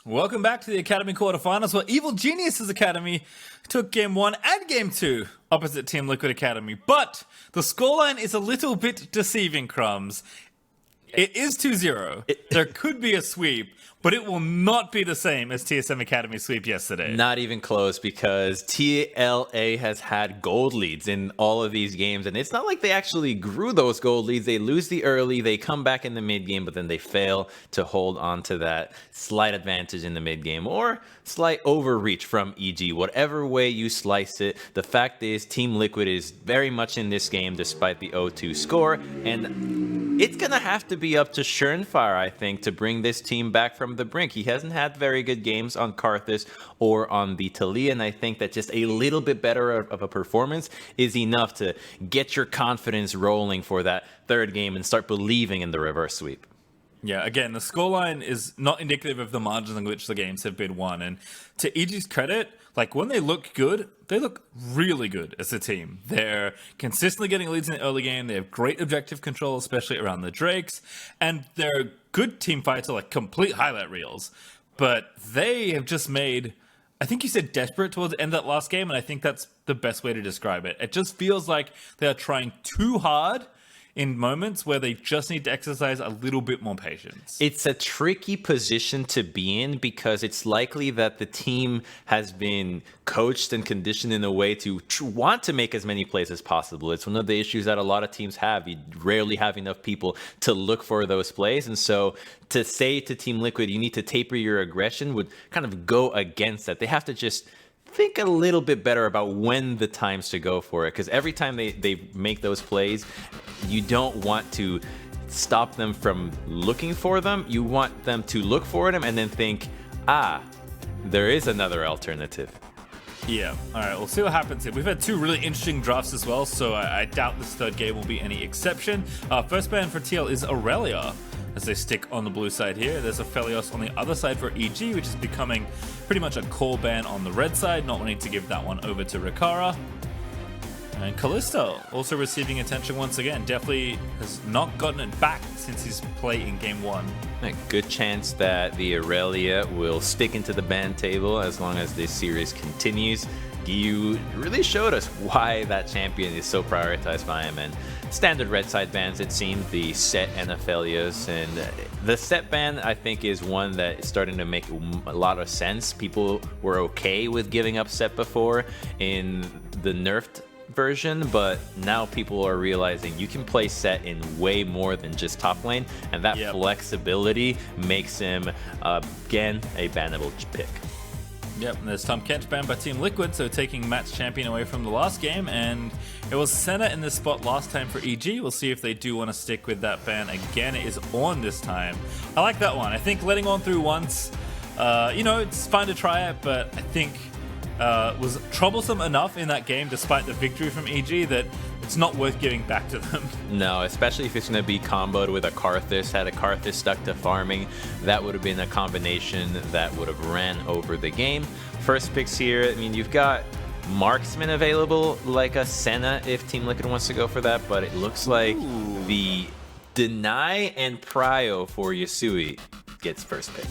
Welcome back to the Academy Quarterfinals, where Evil Genius's Academy took Game 1 and Game 2 opposite Team Liquid Academy. But the scoreline is a little bit deceiving, Crumbs. It is 2-0. There could be a sweep, but it will not be the same as TSM Academy sweep yesterday. Not even close, because TLA has had gold leads in all of these games, and it's not like they actually grew those gold leads. They lose the early, they come back in the mid game, but then they fail to hold on to that slight advantage in the mid game or slight overreach from EG. Whatever way you slice it, the fact is Team Liquid is very much in this game despite the 0-2 score, and it's gonna have to be up to Schernfire, I think, to bring this team back from the brink. He hasn't had very good games on Karthus or on the TLA, and I think that just a little bit better of a performance is enough to get your confidence rolling for that third game and start believing in the reverse sweep. Yeah, again, the scoreline is not indicative of the margins in which the games have been won. And to EG's credit, like when they look good, they look really good as a team. They're consistently getting leads in the early game. They have great objective control, especially around the Drakes. And they're a good team fighter, like complete highlight reels. But they have just made, I think you said desperate towards the end of that last game, and I think that's the best way to describe it. It just feels like they are trying too hard in moments where they just need to exercise a little bit more patience. It's a tricky position to be in because it's likely that the team has been coached and conditioned in a way to want to make as many plays as possible. It's one of the issues that a lot of teams have. You rarely have enough people to look for those plays. And so to say to Team Liquid, you need to taper your aggression would kind of go against that. They have to just think a little bit better about when the times to go for it, because every time they make those plays, you don't want to stop them from looking for them. You want them to look for them and then think, there is another alternative. Yeah, all right, we'll see what happens here. We've had two really interesting drafts as well, so I doubt this third game will be any exception. First ban for TL is Aurelia, as they stick on the blue side here. There's a Felios on the other side for EG, which is becoming pretty much a core ban on the red side, not wanting to give that one over to Rikara. And Kalista also receiving attention once again. Definitely has not gotten it back since his play in Game 1. A good chance that the Aurelia will stick into the ban table as long as this series continues. You really showed us why that champion is so prioritized by him. And standard red side bans, it seemed, the Set and Aphelios. And the Set ban, I think, is one that is starting to make a lot of sense. People were okay with giving up Set before in the nerfed version, but now people are realizing you can play Set in way more than just top lane, and that flexibility makes him, again, a bannable pick. Yep, and there's Tom Kench banned by Team Liquid, so taking match champion away from the last game, and it was Senna in this spot last time for EG. We'll see if they do want to stick with that ban again. It is Ornn this time. I like that one. I think letting Ornn through once, it's fine to try it, but I think was troublesome enough in that game, despite the victory from EG, that it's not worth giving back to them. No, especially if it's going to be comboed with a Karthus. Had a Karthus stuck to farming, that would have been a combination that would have ran over the game. First picks here, I mean, you've got marksman available, like a Senna if Team Liquid wants to go for that, but it looks like the Deny and Prio for Yasui gets first pick.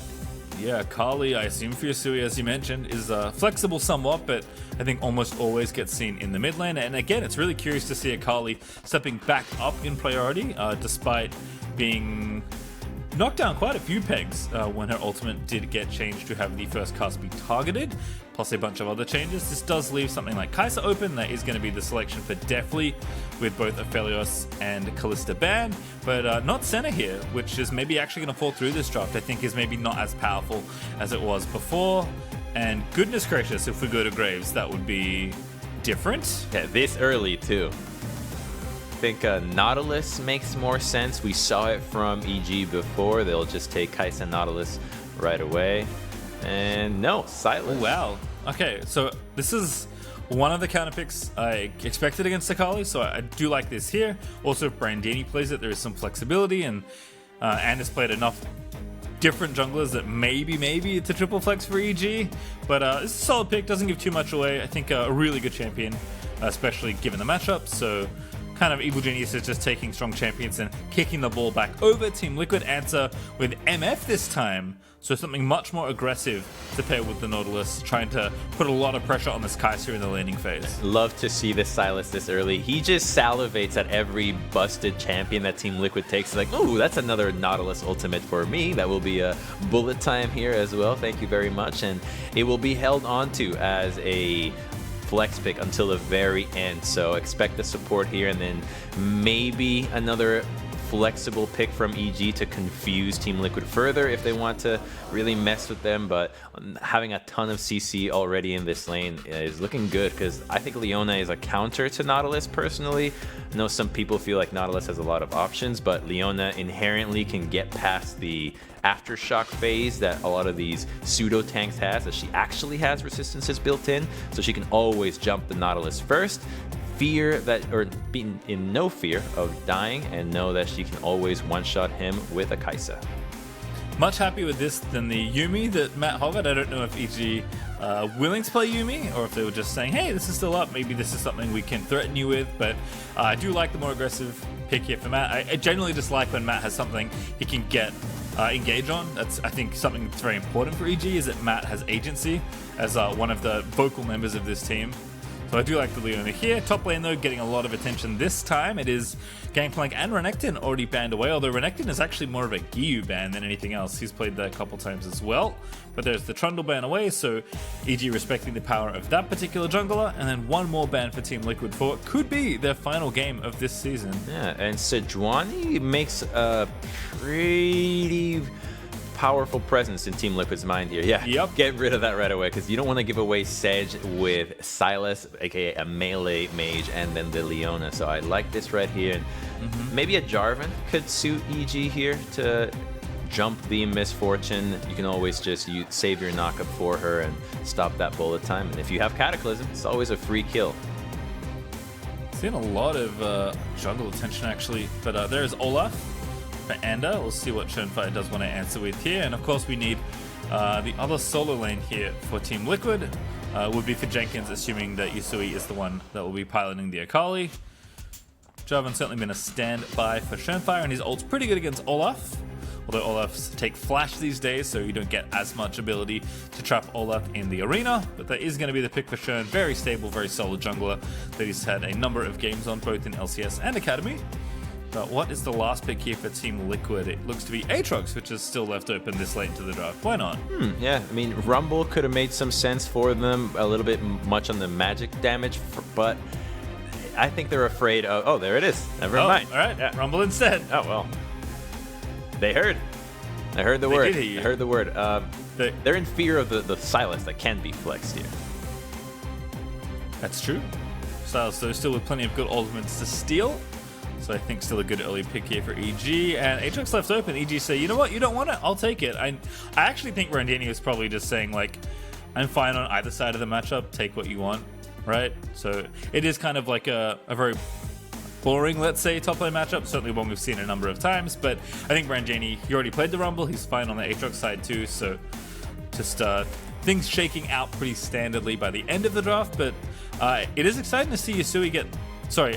Yeah, Kali, I assume for Yasui, as you mentioned, is flexible somewhat, but I think almost always gets seen in the mid lane. And again, it's really curious to see a Kali stepping back up in priority, despite being knocked down quite a few pegs when her ultimate did get changed to have the first cast be targeted, plus a bunch of other changes. This does leave something like Kai'Sa open. That is going to be the selection for Deathly, with both Aphelios and Kalista banned, but not Senna here, which is maybe actually going to fall through this draft. I think is maybe not as powerful as it was before. And goodness gracious, if we go to Graves, that would be different. Yeah, this early too. I think Nautilus makes more sense. We saw it from EG before. They'll just take Kai'Sa Nautilus right away. And no, Silas. Oh, wow. Okay, so this is one of the counter picks I expected against Akali, so I do like this here. Also, if Brandini plays it, there is some flexibility, and has played enough different junglers that maybe it's a triple flex for EG. But it's a solid pick, doesn't give too much away. I think a really good champion, especially given the matchup. So kind of Evil Genius is just taking strong champions and kicking the ball back over. Team Liquid answer with MF this time, so something much more aggressive to pair with the Nautilus, trying to put a lot of pressure on this Kaiser in the laning phase. Love to see this Silas this early. He just salivates at every busted champion that Team Liquid takes. Like, ooh, that's another Nautilus ultimate for me. That will be a bullet time here as well. Thank you very much. And it will be held onto as a flex pick until the very end. So expect the support here, and then maybe another flexible pick from EG to confuse Team Liquid further if they want to really mess with them. But having a ton of CC already in this lane is looking good, because I think Leona is a counter to Nautilus personally. I know some people feel like Nautilus has a lot of options, but Leona inherently can get past the aftershock phase that a lot of these pseudo tanks has, as she actually has resistances built in, so she can always jump the Nautilus first, fear that, or be in no fear of dying, and know that she can always one-shot him with a Kaisa. Much happier with this than the Yuumi that Matt hovered. I don't know if EG willing to play Yuumi, or if they were just saying, hey, this is still up, maybe this is something we can threaten you with, but I do like the more aggressive pick here for Matt. I generally just like when Matt has something he can get engage on. That's, I think, something that's very important for EG, is that Matt has agency as one of the vocal members of this team. So I do like the Leona here. Top lane, though, getting a lot of attention this time. It is Gangplank and Renekton already banned away, although Renekton is actually more of a Giyu ban than anything else. He's played that a couple times as well. But there's the Trundle ban away, so EG respecting the power of that particular jungler. And then one more ban for Team Liquid for what could be their final game of this season. Yeah, and Sejuani makes a pretty powerful presence in Team Liquid's mind here. Yeah, yep. Get rid of that right away, because you don't want to give away Sedge with Silas, aka a melee mage, and then the Leona. So I like this right here. Maybe a Jarvan could suit EG here to jump the Misfortune. You can always just save your knockup for her and stop that bullet time. And if you have Cataclysm, it's always a free kill. Seeing a lot of jungle attention, actually, but there's Olaf for Anda. We'll see what Schoenfire does want to answer with here. And of course we need the other solo lane here for Team Liquid. Would be for Jenkins, assuming that Yusui is the one that will be piloting the Akali. Jarvan's certainly been a standby for Schoenfire, and his ult's pretty good against Olaf. Although Olaf's take flash these days, so you don't get as much ability to trap Olaf in the arena. But that is going to be the pick for Schoen. Very stable, very solid jungler that he's had a number of games on, both in LCS and Academy. But what is the last pick here for Team Liquid? It looks to be Aatrox, which is still left open this late into the draft. Why not? Yeah, I mean, Rumble could have made some sense for them, a little bit much on the magic damage, but I think they're afraid of... Oh, there it is. Never mind. All right, yeah. Rumble instead. Oh, well. They heard. I heard the word. Did hear you. I heard the word. They're in fear of the Silas that can be flexed here. That's true. Silas, though, still with plenty of good ultimates to steal. So I think still a good early pick here for EG. And Aatrox left open. EG say, you know what? You don't want it? I'll take it. I actually think Randini was probably just saying, like, I'm fine on either side of the matchup. Take what you want, right? So it is kind of like a very boring, let's say, top lane matchup. Certainly one we've seen a number of times. But I think Randini, he already played the Rumble. He's fine on the Aatrox side too. So just things shaking out pretty standardly by the end of the draft. But it is exciting to see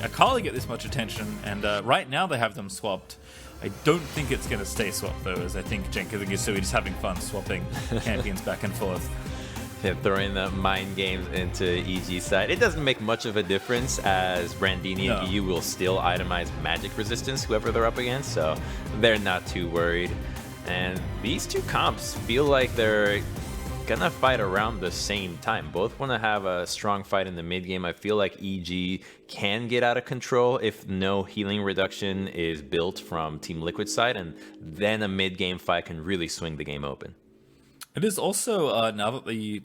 Akali get this much attention, and right now they have them swapped. I don't think it's going to stay swapped, though, as I think Jenkins and Yusui just having fun swapping champions back and forth. Yeah, throwing the mind games into EG's side. It doesn't make much of a difference, as Brandini and EU will still itemize magic resistance, whoever they're up against, so they're not too worried. And these two comps feel like they're gonna fight around the same time. Both want to have a strong fight in the mid game. I feel like EG can get out of control if no healing reduction is built from Team Liquid side, and then a mid game fight can really swing the game open. It is also, now that the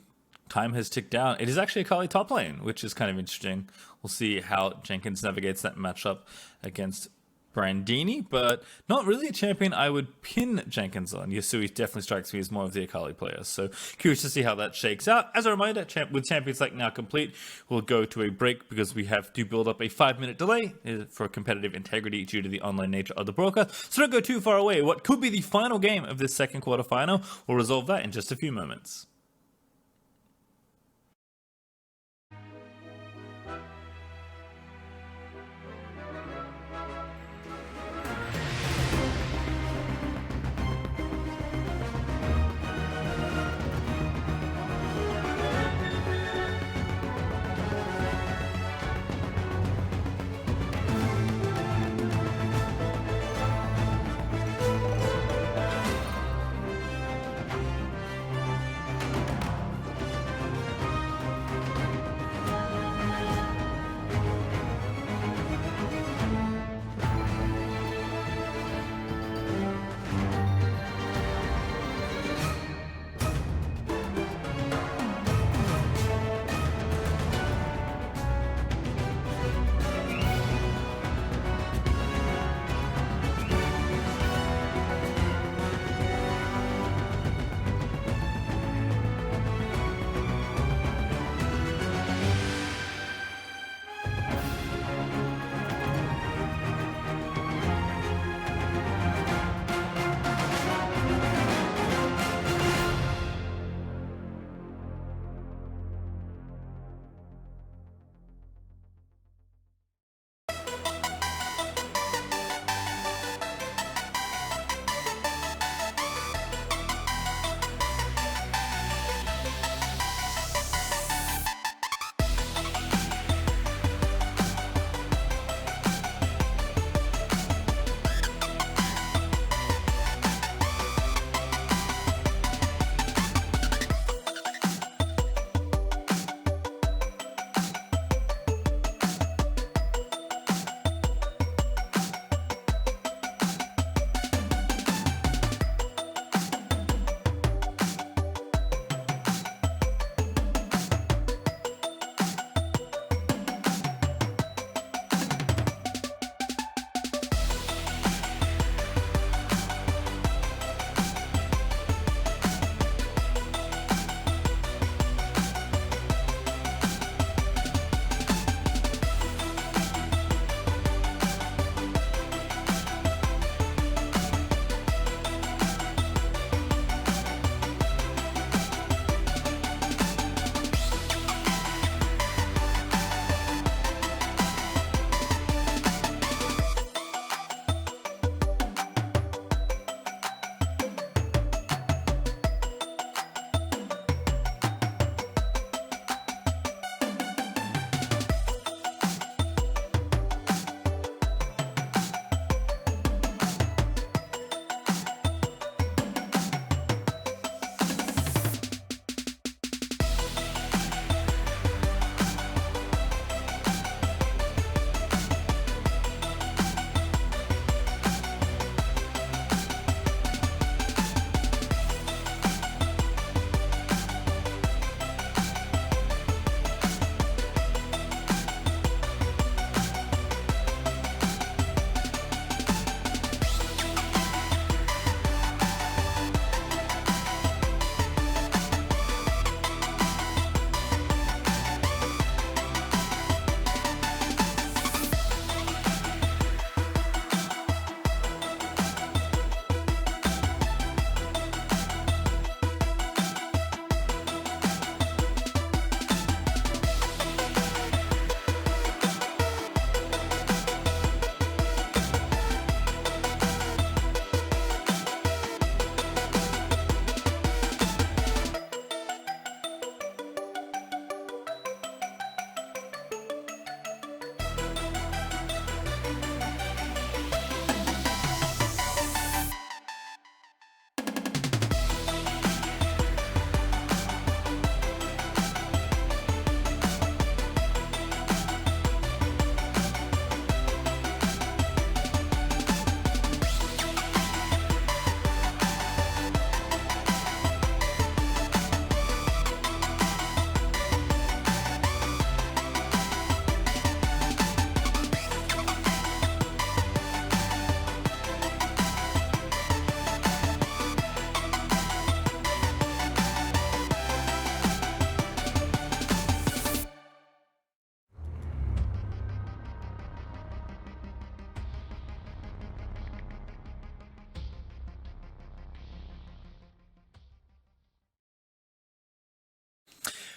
time has ticked down, it is actually Akali top lane, which is kind of interesting. We'll see how Jenkins navigates that matchup against Brandini, but not really a champion I would pin Jenkins on. Yusui definitely strikes me as more of the Akali player, so curious to see how that shakes out. As a reminder, with champions like now complete, we'll go to a break because we have to build up a 5-minute delay for competitive integrity due to the online nature of the broadcast, so don't go too far away. What could be the final game of this second quarterfinal, we'll resolve that in just a few moments.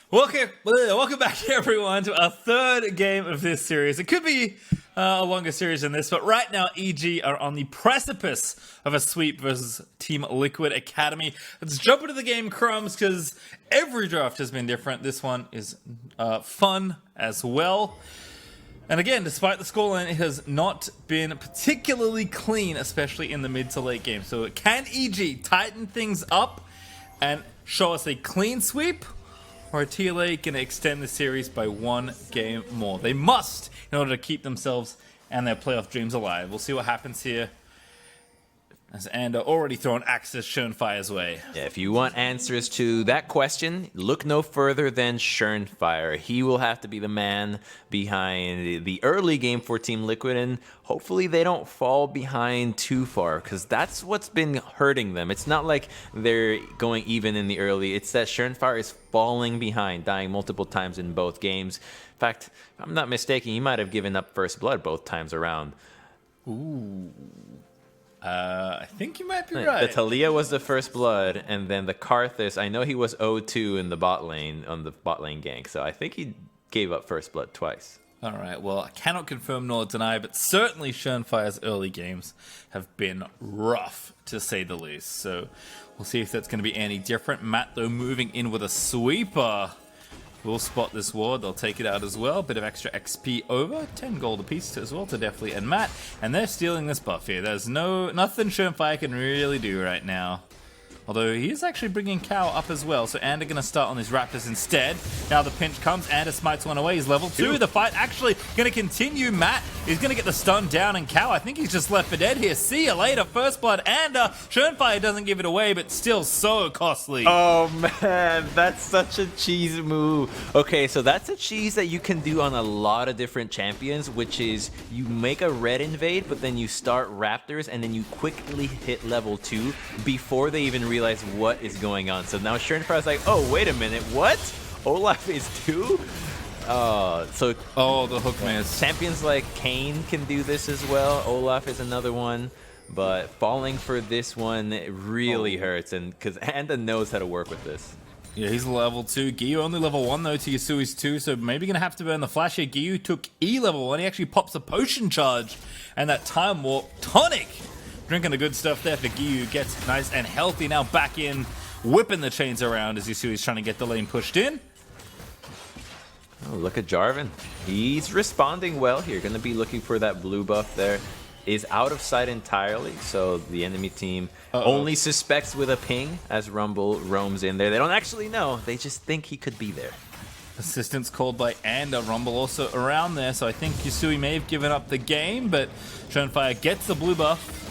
Welcome back, everyone, to our third game of this series. It could be a longer series than this, but right now, EG are on the precipice of a sweep versus Team Liquid Academy. Let's jump into the game, Crumbs, because every draft has been different. This one is fun as well. And again, despite the scoreline, it has not been particularly clean, especially in the mid to late game. So can EG tighten things up and show us a clean sweep? Or are TLA going to extend the series by one game more? They must, in order to keep themselves and their playoff dreams alive. We'll see what happens here. As Ander already thrown Axis Schönfire's way. Yeah, if you want answers to that question, look no further than Schönfire. He will have to be the man behind the early game for Team Liquid, and hopefully they don't fall behind too far, because that's what's been hurting them. It's not like they're going even in the early. It's that Schönfire is falling behind, dying multiple times in both games. In fact, if I'm not mistaken, he might have given up first blood both times around. Ooh. I think you might be right. The Talia was the first blood, and then the Karthus, I know he was 0-2 in the bot lane, on the bot lane gank, so I think he gave up first blood twice. All right, well, I cannot confirm nor deny, but certainly Schönfire's early games have been rough, to say the least. So we'll see if that's going to be any different. Matt, though, moving in with a sweeper. We'll spot this ward. They'll take it out as well. Bit of extra XP over. 10 gold apiece as well to Deftly and Matt. And they're stealing this buff here. There's nothing Schönfire can really do right now. Although he is actually bringing Cow up as well. So Ander going to start on his Raptors instead. Now the pinch comes. Ander smites one away. He's level 2. The fight actually going to continue. Matt is going to get the stun down. And Cow, I think he's just left for dead here. See you later. First blood. Ander. Schönfire doesn't give it away, but still so costly. Oh, man. That's such a cheese move. Okay, so that's a cheese that you can do on a lot of different champions, which is you make a red invade, but then you start Raptors, and then you quickly hit level 2 before they even realize what is going on. So now Schönfire's like, oh, wait a minute, what? Olaf is 2? The hook miss. Champions like Kane can do this as well. Olaf is another one. But falling for this one really hurts, and because Anda knows how to work with this. Yeah, he's level 2. Giyu only level 1 though to Yasui's 2, so maybe gonna have to burn the flash here. Giyu took E level 1. He actually pops a potion charge, and that time warp tonic. Drinking the good stuff there for Giyu. Gets nice and healthy now back in, whipping the chains around as Yasui's trying to get the lane pushed in. Oh, look at Jarvan. He's responding well here. Going to be looking for that blue buff there. Is out of sight entirely, so the enemy team only suspects with a ping as Rumble roams in there. They don't actually know. They just think he could be there. Assistance called by Ander. Rumble also around there, so I think Yasui may have given up the game, but Schönfire gets the blue buff.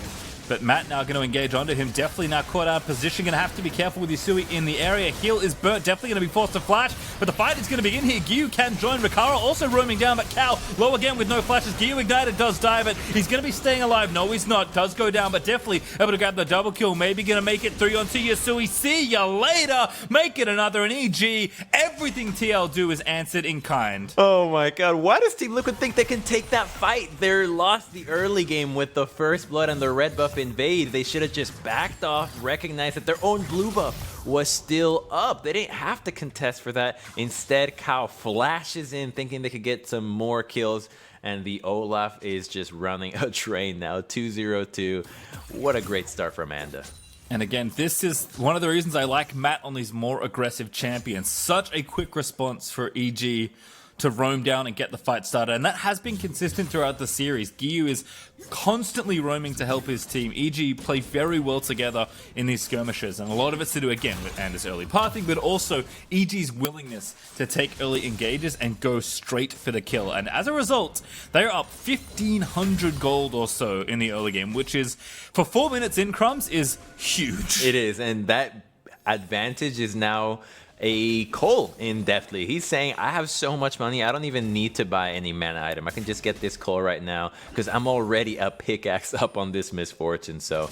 But Matt now going to engage onto him. Definitely now caught out of position. Going to have to be careful with Yasui in the area. Heal is burnt. Definitely going to be forced to flash. But the fight is going to begin here. Giyu can join. Rikara also roaming down. But Cow low again with no flashes. Giyu ignited. Does die. But he's going to be staying alive. No, he's not. Does go down. But definitely able to grab the double kill. Maybe going to make it 3 onto Yasui. See ya later. Make it another. An EG. Everything TL do is answered in kind. Oh my god. Why does Team Liquid think they can take that fight? They're lost the early game with the first blood and the red buff invade. They should have just backed off, recognized that their own blue buff was still up. They didn't have to contest for that. Instead, Cow flashes in thinking they could get some more kills, and the Olaf is just running a train now. 2-0-2. What a great start for Amanda. And again, this is one of the reasons I like Matt on these more aggressive champions. Such a quick response for EG to roam down and get the fight started, and that has been consistent throughout the series. Giyu is constantly roaming to help his team. EG play very well together in these skirmishes, and a lot of it's to do, again, with Anders' early pathing, but also EG's willingness to take early engages and go straight for the kill. And as a result, they're up 1,500 gold or so in the early game, which is, for 4 minutes in, Crumbs, is huge. It is, and that advantage is now a Cole in Deftly. He's saying, I have so much money, I don't even need to buy any mana item. I can just get this Cole right now because I'm already a pickaxe up on this misfortune. So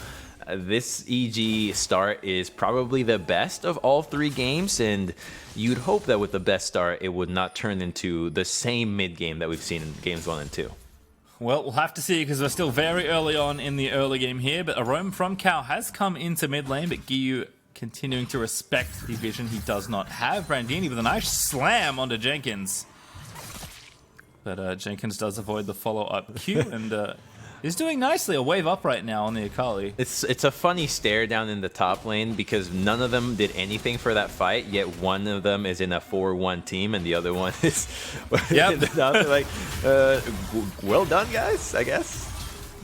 this EG start is probably the best of all 3 games, and you'd hope that with the best start it would not turn into the same mid game that we've seen in games 1 and 2. Well, we'll have to see because we're still very early on in the early game here, but a roam from Cow has come into mid lane, but Giyu continuing to respect the vision he does not have. Brandini with a nice slam onto Jenkins. But Jenkins does avoid the follow-up Q and is doing nicely. A wave up right now on the Akali. It's a funny stare down in the top lane because none of them did anything for that fight, yet one of them is in a 4-1 team and the other one is like, well done, guys, I guess.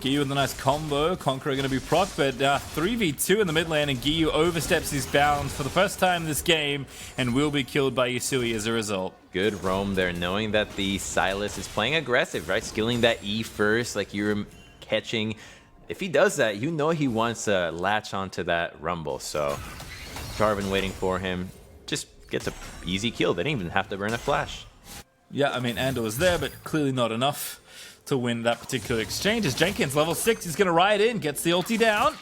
Giyu with a nice combo. Conqueror going to be proc, but 3v2 in the mid lane, and Giyu oversteps his bounds for the first time this game and will be killed by Yusui as a result. Good roam there, knowing that the Sylas is playing aggressive, right? Skilling that E first, like you're catching. If he does that, you know he wants to latch onto that Rumble. So Jarvan waiting for him, just gets a easy kill. They didn't even have to burn a flash. Yeah, I mean, Andor was there, but clearly not enough to win that particular exchange. As Jenkins, level 6, he's going to ride in, gets the ulti down,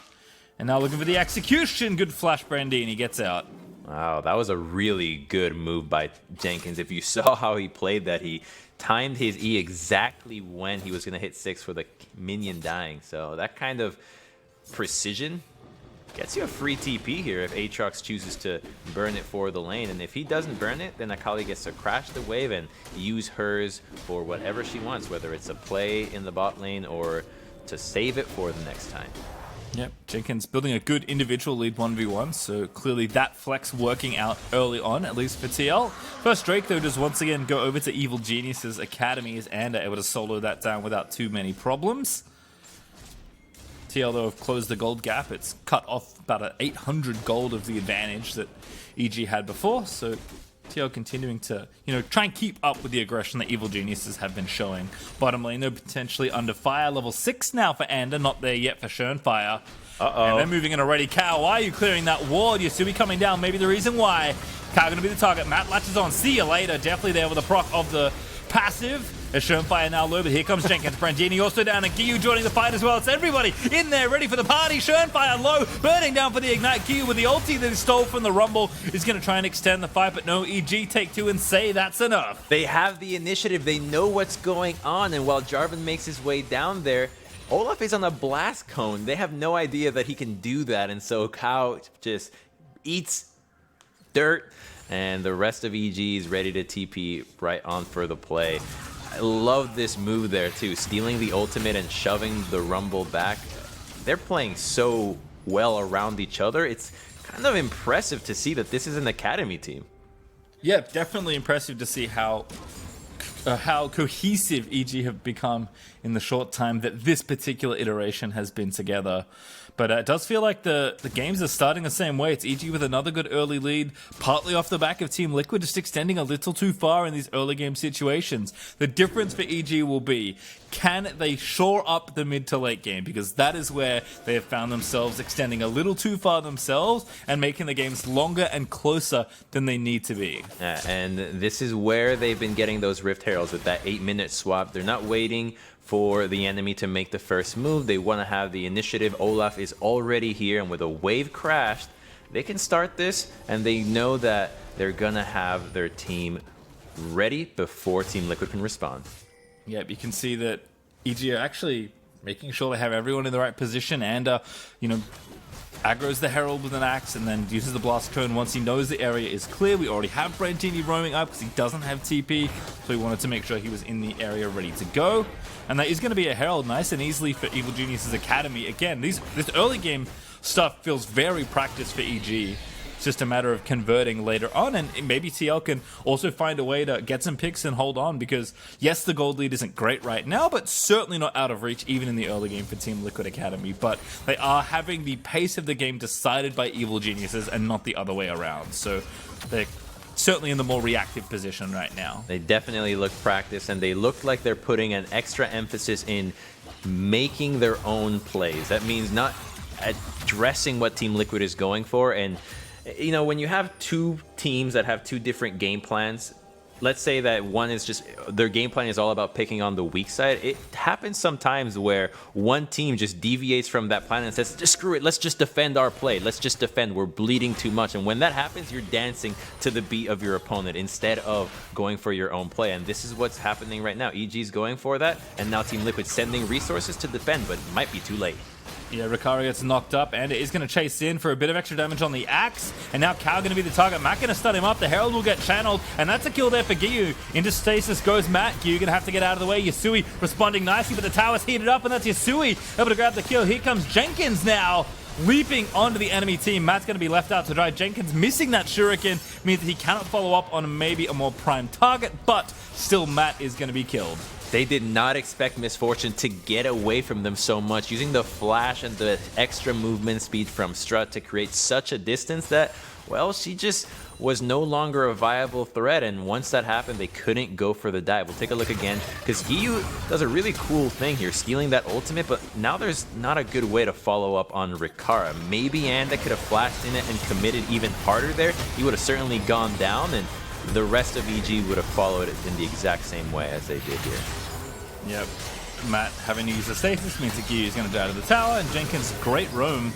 and now looking for the execution. Good flash, Brandini gets out. Wow, that was a really good move by Jenkins. If you saw how he played that, he timed his E exactly when he was going to hit 6 for the minion dying. So that kind of precision gets you a free TP here if Aatrox chooses to burn it for the lane. And if he doesn't burn it, then Akali gets to crash the wave and use hers for whatever she wants, whether it's a play in the bot lane or to save it for the next time. Yep, Jenkins building a good individual lead 1v1, so clearly that flex working out early on, at least for TL. First Drake, though, does once again go over to Evil Genius's Academy as Ander able to solo that down without too many problems. TL, though, have closed the gold gap. It's cut off about 800 gold of the advantage that EG had before, so TL continuing to, try and keep up with the aggression that Evil Geniuses have been showing. Bottom lane, though, potentially under fire. Level 6 now for Ander, not there yet for Schönfire. And they're moving in already. Kao, why are you clearing that ward? Yusui coming down, maybe the reason why. Kao gonna be the target. Matt latches on. See you later. Definitely there with the proc of the passive. As Schönfire now low, but here comes Jenkins. Brandini also down, and Giyu joining the fight as well. It's everybody in there ready for the party. Schönfire low, burning down for the Ignite. Giyu with the ulti that he stole from the Rumble is going to try and extend the fight, but no, EG take 2 and say that's enough. They have the initiative. They know what's going on, and while Jarvan makes his way down there, Olaf is on a blast cone. They have no idea that he can do that, and so Kao just eats dirt, and the rest of EG is ready to TP right on for the play. I love this move there too, stealing the ultimate and shoving the Rumble back. They're playing so well around each other. It's kind of impressive to see that this is an academy team. Yeah, definitely impressive to see how cohesive EG have become in the short time that this particular iteration has been together. But it does feel like the games are starting the same way. It's EG with another good early lead, partly off the back of Team Liquid, just extending a little too far in these early game situations. The difference for EG will be, can they shore up the mid to late game? Because that is where they have found themselves extending a little too far themselves and making the games longer and closer than they need to be. And this is where they've been getting those Rift Heralds with that 8-minute swap. They're not waiting for the enemy to make the first move. They want to have the initiative. Olaf is already here, and with a wave crashed, they can start this, and they know that they're gonna have their team ready before Team Liquid can respond. Yep, you can see that EG are actually making sure they have everyone in the right position, and aggro's the Herald with an axe and then uses the blast cone once he knows the area is clear. We already have Brandini roaming up because he doesn't have TP, so he wanted to make sure he was in the area ready to go. And that is going to be a Herald nice and easily for Evil Genius's Academy. Again, this early game stuff feels very practiced for EG. It's just a matter of converting later on, and maybe TL can also find a way to get some picks and hold on, because yes, the gold lead isn't great right now, but certainly not out of reach even in the early game for Team Liquid Academy. But they are having the pace of the game decided by Evil Geniuses and not the other way around. So they're certainly in the more reactive position right now. They definitely look practiced, and they look like they're putting an extra emphasis in making their own plays. That means not addressing what Team Liquid is going for. And when you have two teams that have two different game plans, let's say that one is just, their game plan is all about picking on the weak side. It happens sometimes where one team just deviates from that plan and says, just screw it, let's just defend our play. Let's just defend. We're bleeding too much. And when that happens, you're dancing to the beat of your opponent instead of going for your own play. And this is what's happening right now. EG's going for that, and now Team Liquid sending resources to defend, but it might be too late. Yeah, Ricari gets knocked up, and it is going to chase in for a bit of extra damage on the axe. And now Cow going to be the target. Matt going to stun him up. The Herald will get channeled, and that's a kill there for Giyu. Into stasis goes Matt. Giyu going to have to get out of the way. Yasui responding nicely, but the tower's heated up, and that's Yasui able to grab the kill. Here comes Jenkins now, leaping onto the enemy team. Matt's going to be left out to dry. Jenkins missing that shuriken means that he cannot follow up on maybe a more prime target, but still Matt is going to be killed. They did not expect Misfortune to get away from them so much, using the flash and the extra movement speed from Strut to create such a distance that, well, she just was no longer a viable threat, and once that happened, they couldn't go for the dive. We'll take a look again, because Giyu does a really cool thing here, stealing that ultimate, but now there's not a good way to follow up on Rikara. Maybe Anda could have flashed in it and committed even harder there. He would have certainly gone down, and the rest of EG would have followed it in the exact same way as they did here. Yep. Matt having to use the stasis means that Giyu is going to die to the tower, and Jenkins' great roam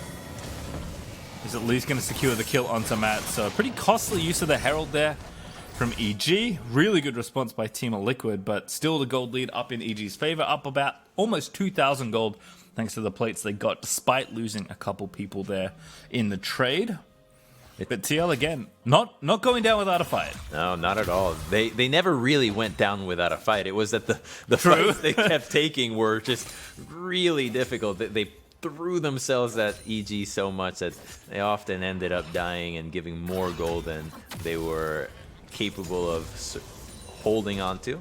is at least going to secure the kill onto Matt. So a pretty costly use of the Herald there from EG. Really good response by Team Liquid, but still the gold lead up in EG's favor, up about almost 2,000 gold thanks to the plates they got, despite losing a couple people there in the trade. But TL, again, not going down without a fight. No, not at all. They never really went down without a fight. It was that the fights they kept taking were just really difficult. They threw themselves at EG so much that they often ended up dying and giving more gold than they were capable of holding on to.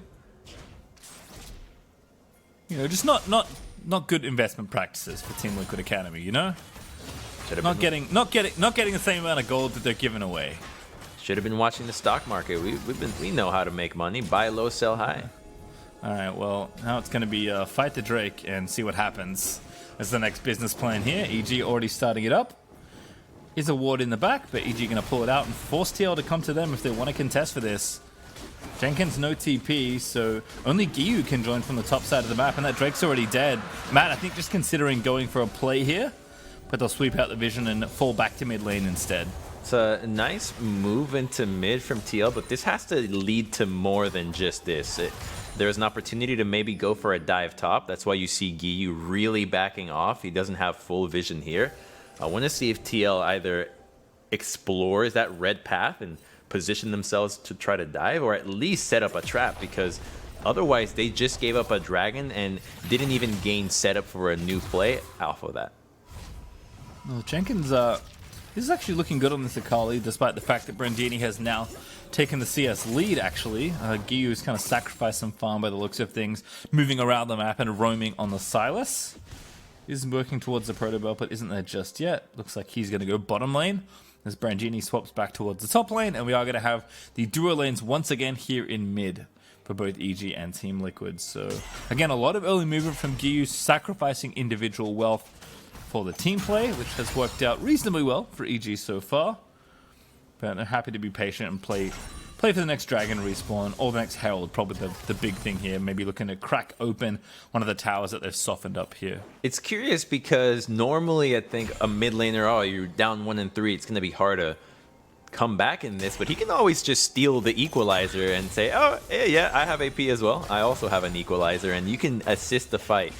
You know, just not good investment practices for Team Liquid Academy, you know? Not getting the same amount of gold that they're giving away. Should have been watching the stock market. We know how to make money. Buy low, sell high. All right, well, now it's going to be fight the Drake and see what happens as the next business plan here. EG already starting it up. Is a ward in the back, but EG going to pull it out and force TL to come to them if they want to contest for this. Jenkins no TP, so only Giyu can join from the top side of the map, and that Drake's already dead. Matt, I think just considering going for a play here, but they'll sweep out the vision and fall back to mid lane instead. It's a nice move into mid from TL, but this has to lead to more than just this. There's an opportunity to maybe go for a dive top. That's why you see Giyu really backing off. He doesn't have full vision here. I want to see if TL either explores that red path and position themselves to try to dive, or at least set up a trap, because otherwise they just gave up a dragon and didn't even gain setup for a new play off of that. Well, Jenkins, this is actually looking good on this Akali, despite the fact that Brandini has now taken the CS lead, actually. Giyu's kind of sacrificed some farm by the looks of things, moving around the map and roaming on the Silas. Is working towards the Protobell, but isn't there just yet. Looks like he's going to go bottom lane as Brandini swaps back towards the top lane, and we are going to have the duo lanes once again here in mid for both EG and Team Liquid. So, again, a lot of early movement from Giyu, sacrificing individual wealth for the team play, which has worked out reasonably well for EG so far. But I'm happy to be patient and play for the next Dragon respawn, or the next Herald, probably the big thing here. Maybe looking to crack open one of the towers that they've softened up here. It's curious because normally I think a mid laner, oh, you're down 1 and 3, it's going to be hard to come back in this, but he can always just steal the equalizer and say, oh, yeah, I have AP as well. I also have an equalizer, and you can assist the fight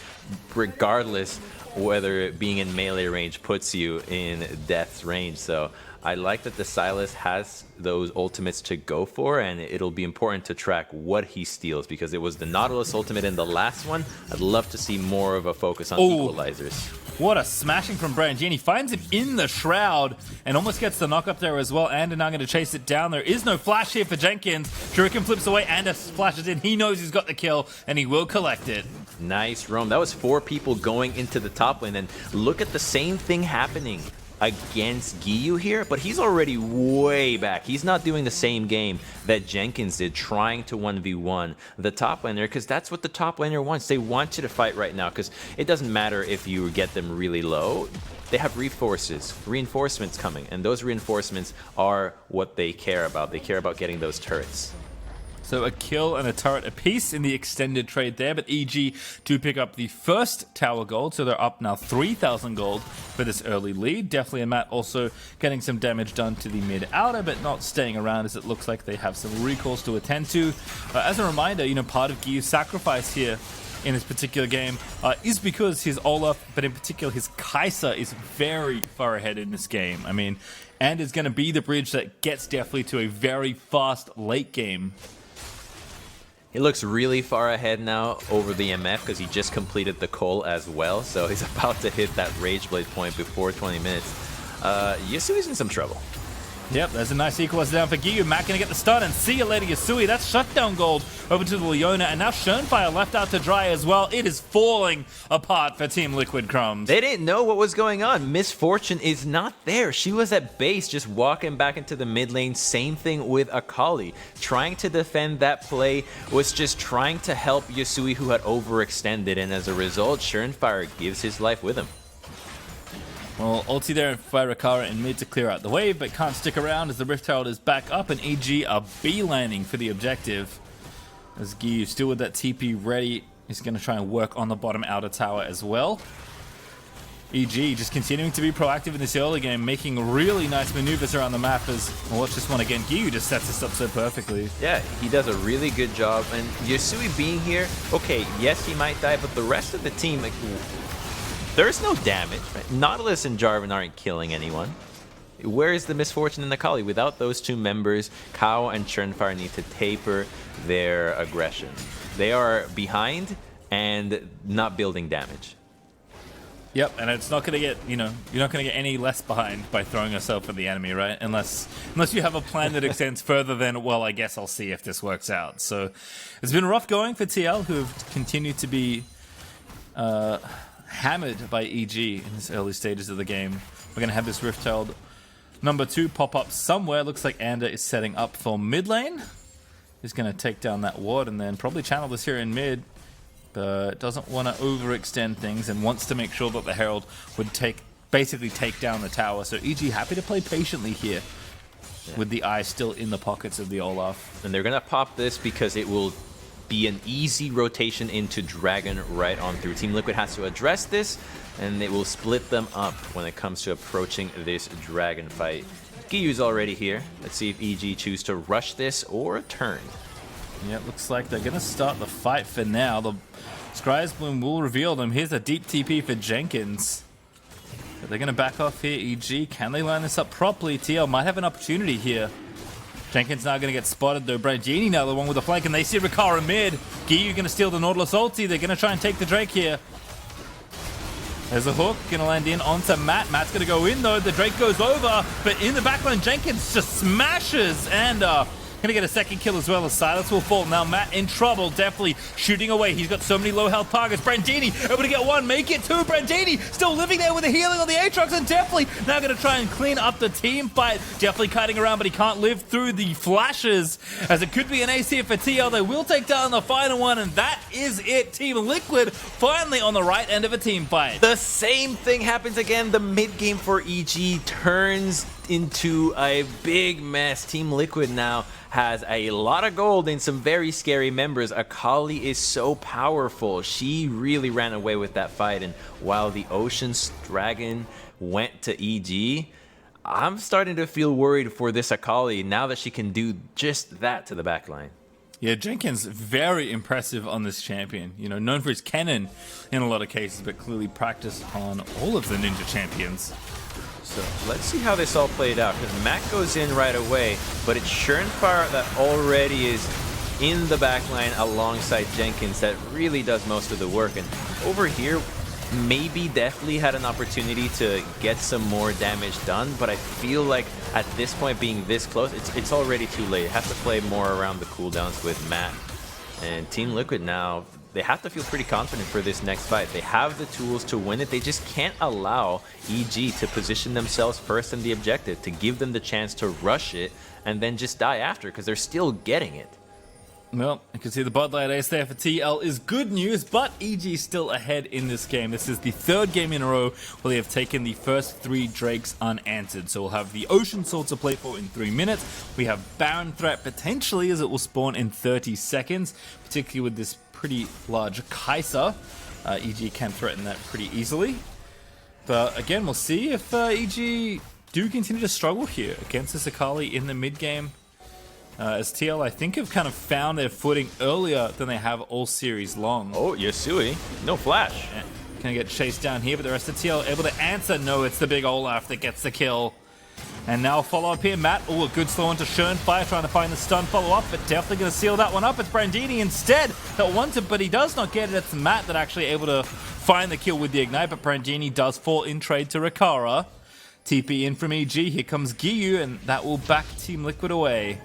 regardless whether being in melee range puts you in death's range. So I like that the Silas has those ultimates to go for, and it'll be important to track what he steals, because it was the Nautilus ultimate in the last one. I'd love to see more of a focus on equalizers. What a smashing from Brandini. Finds him in the shroud and almost gets the knock up there as well. And now going to chase it down. There is no flash here for Jenkins. Shuriken flips away and splashes in. He knows he's got the kill and he will collect it. Nice roam. That was 4 people going into the top lane, and look at the same thing happening against Giyu here, but he's already way back. He's not doing the same game that Jenkins did, trying to 1v1 the top laner, because that's what the top laner wants. They want you to fight right now, because it doesn't matter if you get them really low. They have reinforcements coming, and those reinforcements are what they care about. They care about getting those turrets. So a kill and a turret apiece in the extended trade there, but EG do pick up the first tower gold, so they're up now 3,000 gold for this early lead. Definitely a Matt also getting some damage done to the mid-outer, but not staying around, as it looks like they have some recalls to attend to. As a reminder, you know, part of Giyu's sacrifice here in this particular game is because his Olaf, but in particular his Kai'Sa, is very far ahead in this game. I mean, and is going to be the bridge that gets definitely to a very fast late game. He looks really far ahead now over the MF because he just completed the Cole as well. So he's about to hit that Rage Blade point before 20 minutes. Yasui's in some trouble. Yep, there's a nice equalizer down for Giyu. Matt gonna get the stun, and see you later, Yasui. That's shutdown gold over to the Leona, and now Schönfire left out to dry as well. It is falling apart for Team Liquid Crumbs. They didn't know what was going on. Miss Fortune is not there. She was at base just walking back into the mid lane. Same thing with Akali. Trying to defend that play was just trying to help Yasui, who had overextended, and as a result, Schönfire gives his life with him. Well, ulti there and FLICKR in mid to clear out the wave, but can't stick around as the Rift Herald is back up and EG are beelining for the objective. As Giyu still with that TP ready, he's going to try and work on the bottom outer tower as well. EG just continuing to be proactive in this early game, making really nice maneuvers around the map as, well, watch this one again. Giyu just sets this up so perfectly. Yeah, he does a really good job, and Yasui being here, okay, yes, he might die, but the rest of the team, like, there's no damage, right? Nautilus and Jarvan aren't killing anyone. Where is the misfortune in Akali? Without those two members, Kao and Schönfire need to taper their aggression. They are behind and not building damage. Yep, and it's not going to get, you know, you're not going to get any less behind by throwing yourself at the enemy, right? Unless you have a plan that extends further than, well, I guess I'll see if this works out. So it's been rough going for TL, who have continued to be hammered by EG in this early stages of the game. We're going to have this Rift Herald number 2 pop up somewhere. Looks like Ander is setting up for mid lane. He's going to take down that ward and then probably channel this here in mid. But doesn't want to overextend things and wants to make sure that the Herald would basically take down the tower. So EG happy to play patiently here, with the eye still in the pockets of the Olaf. And they're going to pop this because it will be an easy rotation into Dragon right on through. Team Liquid has to address this, and it will split them up when it comes to approaching this Dragon fight. Giyu's already here. Let's see if EG choose to rush this or turn. Yeah, it looks like they're going to start the fight for now. The Scry's Bloom will reveal them. Here's a deep TP for Jenkins. But they're going to back off here, EG. Can they line this up properly? TL might have an opportunity here. Jenkins now going to get spotted though. Brangini now the one with the flank, and they see Rikara mid. Giyu going to steal the Nautilus ulti. They're going to try and take the Drake here. There's a hook, going to land in onto Matt. Matt's going to go in though. The Drake goes over, but in the backline, Jenkins just smashes and going to get a second kill as well as Silas will fall. Now Matt in trouble, definitely shooting away. He's got so many low health targets. Brandini able to get one, make it two. Brandini still living there with the healing on the Aatrox, and definitely now going to try and clean up the team fight. Definitely kiting around, but he can't live through the flashes, as it could be an ace here for TL. They will take down the final one, and that is it. Team Liquid finally on the right end of a team fight. The same thing happens again. The mid game for EG turns into a big mess. Team Liquid now has a lot of gold and some very scary members. Akali is so powerful. She really ran away with that fight, and while the Ocean's Dragon went to EG, I'm starting to feel worried for this Akali now that she can do just that to the backline. Yeah, Jenkins, very impressive on this champion. You know, known for his cannon in a lot of cases, but clearly practiced on all of the ninja champions. So let's see how this all played out, because Matt goes in right away, but it's Schönfire that already is in the backline alongside Jenkins that really does most of the work. And over here, maybe definitely had an opportunity to get some more damage done, but I feel like at this point, being this close, it's already too late. Have to play more around the cooldowns with Matt. And Team Liquid now, they have to feel pretty confident for this next fight. They have the tools to win it. They just can't allow EG to position themselves first in the objective, to give them the chance to rush it and then just die after, because they're still getting it. Well, you can see the bot lane ace there for TL is good news, but EG still ahead in this game. This is the third game in a row where they have taken the first 3 Drakes unanswered. So we'll have the Ocean Sword to play for in 3 minutes. We have Baron Threat potentially, as it will spawn in 30 seconds, particularly with this pretty large Kai'Sa. EG can threaten that pretty easily. But again, we'll see if EG do continue to struggle here against this Akali in the mid game. As TL, I think, have kind of found their footing earlier than they have all series long. Oh, Yasui. No flash. Gonna get chased down here, but the rest of TL able to answer. No, it's the big Olaf that gets the kill. And now follow up here, Matt. Oh, a good slow into Schoenfire, trying to find the stun follow-up, but definitely going to seal that one up. It's Brandini instead that wants it, but he does not get it. It's Matt that actually able to find the kill with the Ignite, but Brandini does fall in trade to Rikara. TP in from EG. Here comes Giyu, and that will back Team Liquid away.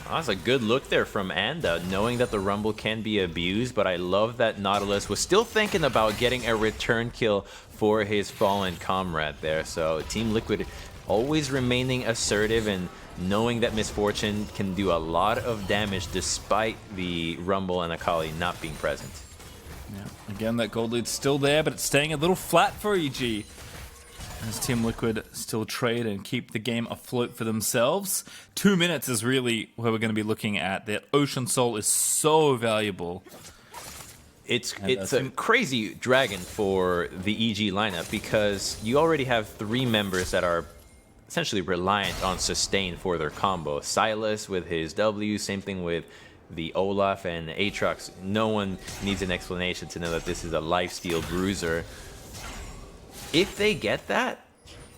Oh, that's a good look there from Anda, knowing that the Rumble can be abused, but I love that Nautilus was still thinking about getting a return kill for his fallen comrade there. So Team Liquid always remaining assertive and knowing that Misfortune can do a lot of damage despite the Rumble and Akali not being present. Yeah. Again, that gold lead's still there, but it's staying a little flat for EG. As Team Liquid still trade and keep the game afloat for themselves. 2 minutes is really where we're going to be looking at. That Ocean Soul is so valuable. It's a crazy dragon for the EG lineup because you already have 3 members that are essentially reliant on sustain for their combo. Silas with his W, same thing with the Olaf and Aatrox. No one needs an explanation to know that this is a lifesteal bruiser. If they get that,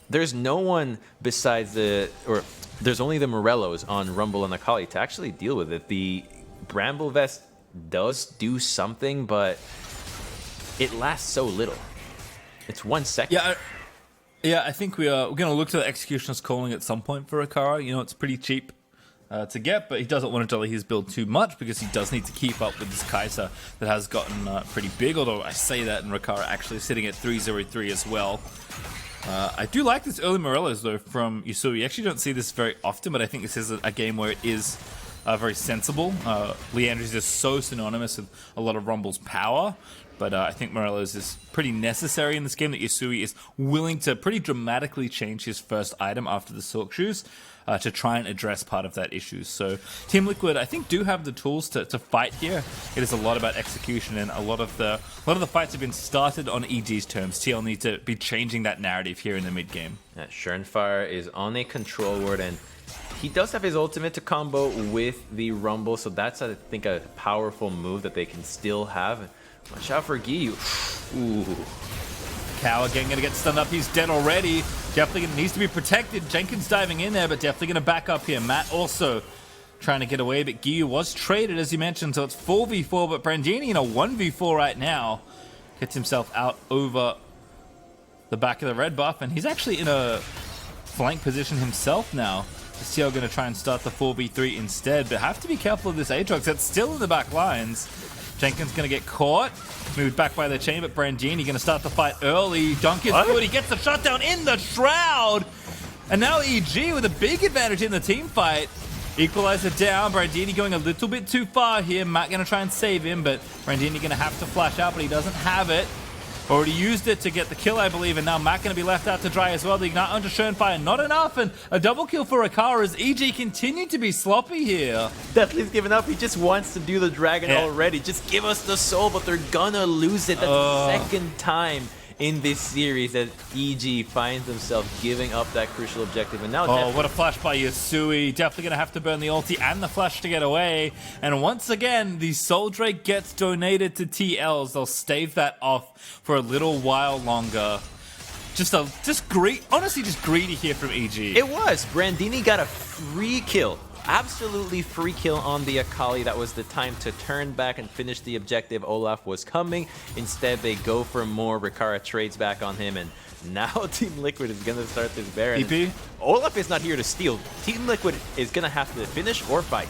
there's no one besides there's only the Morellos on Rumble and Akali to actually deal with it. The Bramble Vest does do something, but it lasts so little. It's 1 second. Yeah, I think we're going to look to the Executioner's Calling at some point for Rikara. You know, it's pretty cheap to get, but he doesn't want to delay his build too much because he does need to keep up with this Kai'Sa that has gotten pretty big, although I say that and Rikara actually sitting at 303 as well. I do like this early Morellos, though, from Yasui. You actually don't see this very often, but I think this is a game where it is very sensible. Leandry's is so synonymous with a lot of Rumble's power, but I think Morellos is pretty necessary in this game that Yasui is willing to pretty dramatically change his first item after the Silk Shoes to try and address part of that issue. So Team Liquid, I think, do have the tools to fight here. It is a lot about execution, and a lot of the fights have been started on EG's terms. TL need to be changing that narrative here in the mid game. Yeah, Schoenfire is on a control ward, and he does have his ultimate to combo with the Rumble, so that's, I think, a powerful move that they can still have. Watch out for Giyu. Ooh. Cow again going to get stunned up. He's dead already. Definitely needs to be protected. Jenkins diving in there, but definitely going to back up here. Matt also trying to get away, but Giyu was traded, as you mentioned, so it's 4v4, but Brandini in a 1v4 right now. Gets himself out over the back of the red buff, and he's actually in a flank position himself now. TL going to try and start the 4v3 instead, but have to be careful of this Aatrox. That's still in the back lines. Jenkins going to get caught. Moved back by the chain, but Brandini going to start the fight early. Dunk is good. He gets the shutdown in the Shroud. And now EG with a big advantage in the team fight. Equalizer down. Brandini going a little bit too far here. Matt going to try and save him, but Brandini going to have to flash out, but he doesn't have it. Already used it to get the kill, I believe, and now Matt going to be left out to dry as well. The Ignite onto Schoenfire, not enough, and a double kill for Rikara as EG continue to be sloppy here. Deathly's given up. He just wants to do the dragon already. Just give us the soul, but they're gonna lose it. That's the second time in this series that EG finds themselves giving up that crucial objective. And now what a flash by Yasui. Definitely going to have to burn the ulti and the flash to get away. And once again, the Soul Drake gets donated to TLs. They'll stave that off for a little while longer. Honestly, just greedy here from EG. It was. Brandini got a free kill. Absolutely free kill on the Akali. That was the time to turn back and finish the objective. Olaf was coming. Instead, they go for more. Rikara trades back on him, and now Team Liquid is going to start this Baron. EP? Olaf is not here to steal. Team Liquid is going to have to finish or fight.